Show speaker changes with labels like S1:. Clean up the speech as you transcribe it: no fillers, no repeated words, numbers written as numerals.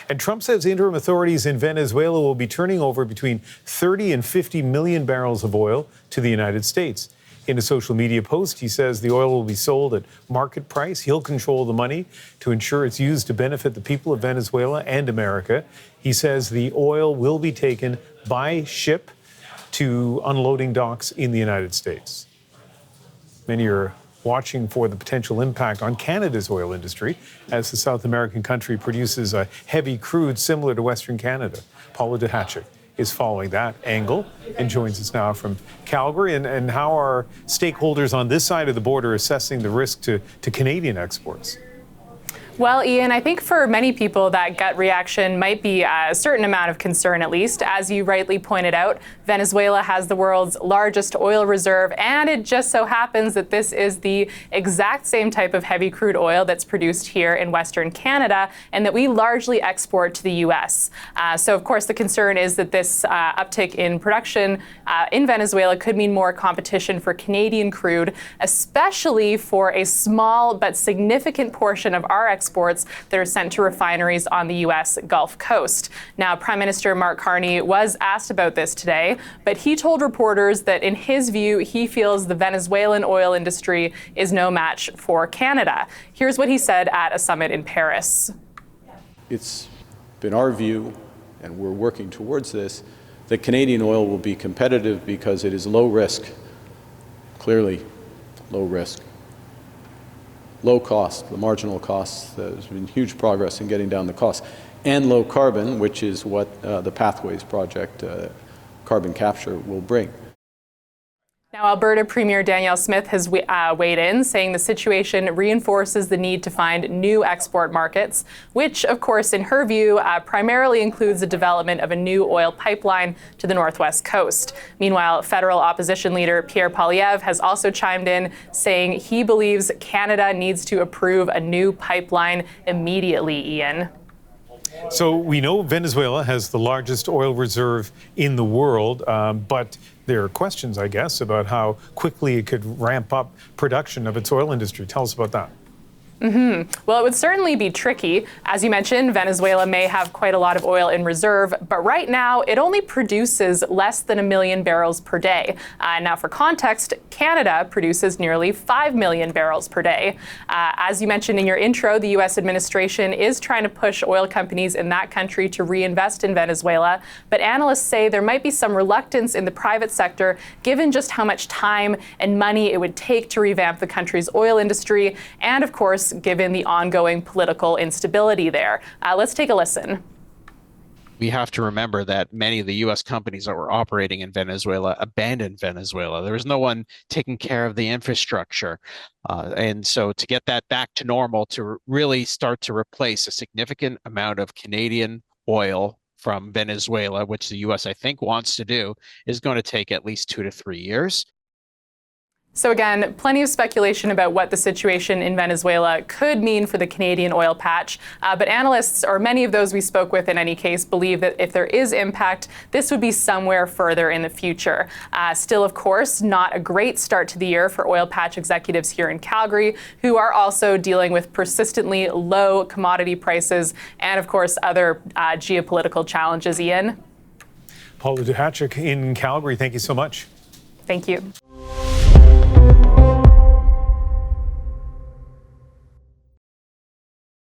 S1: And Trump says interim authorities in Venezuela will be turning over between 30 and 50 million barrels of oil to the United States. In a social media post, he says the oil will be sold at market price. He'll control the money to ensure it's used to benefit the people of Venezuela and America. He says the oil will be taken by ship to unloading docks in the United States. Many are watching for the potential impact on Canada's oil industry as the South American country produces a heavy crude similar to Western Canada. Paula Duhatschek is following that angle and joins us now from Calgary. And how are stakeholders on this side of the border assessing the risk to Canadian exports?
S2: Well, Ian, I think for many people that gut reaction might be a certain amount of concern, at least. As you rightly pointed out, Venezuela has the world's largest oil reserve, and it just so happens that this is the exact same type of heavy crude oil that's produced here in Western Canada and that we largely export to the U.S. So, of course, the concern is that this uptick in production in Venezuela could mean more competition for Canadian crude, especially for a small but significant portion of our exports that are sent to refineries on the U.S. Gulf Coast. Now, Prime Minister Mark Carney was asked about this today, but he told reporters that in his view, he feels the Venezuelan oil industry is no match for Canada. Here's what he said at a summit in Paris.
S3: It's been our view, and we're working towards this, that Canadian oil will be competitive because it is low risk, clearly low risk. Low cost, the marginal costs, there's been huge progress in getting down the costs, and low carbon, which is what the Pathways project, carbon capture, will bring.
S2: Now, Alberta Premier Danielle Smith has weighed in, saying the situation reinforces the need to find new export markets, which, of course, in her view, primarily includes the development of a new oil pipeline to the northwest coast. Meanwhile, federal opposition leader Pierre Poilievre has also chimed in, saying he believes Canada needs to approve a new pipeline immediately, Ian.
S1: So we know Venezuela has the largest oil reserve in the world, but there are questions, I guess, about how quickly it could ramp up production of its oil industry. Tell us about that.
S2: Well, it would certainly be tricky. As you mentioned, Venezuela may have quite a lot of oil in reserve, but right now it only produces less than 1 million barrels per day. Now, for context, Canada produces nearly 5 million barrels per day. As you mentioned in your intro, the U.S. administration is trying to push oil companies in that country to reinvest in Venezuela, but analysts say there might be some reluctance in the private sector given just how much time and money it would take to revamp the country's oil industry, and of course, given the ongoing political instability there. Let's take a listen.
S4: We have to remember that many of the U.S. companies that were operating in Venezuela abandoned Venezuela. There was no one taking care of the infrastructure. And so to get that back to normal, to really start to replace a significant amount of Canadian oil from Venezuela, which the U.S. I think wants to do, is going to take at least 2 to 3 years.
S2: So again, plenty of speculation about what the situation in Venezuela could mean for the Canadian oil patch. But analysts, or many of those we spoke with in any case, believe that if there is impact, this would be somewhere further in the future. Still, of course, not a great start to the year for oil patch executives here in Calgary, who are also dealing with persistently low commodity prices and, of course, other geopolitical challenges. Ian?
S1: Paula Duhatschek in Calgary, thank you so much.
S2: Thank you.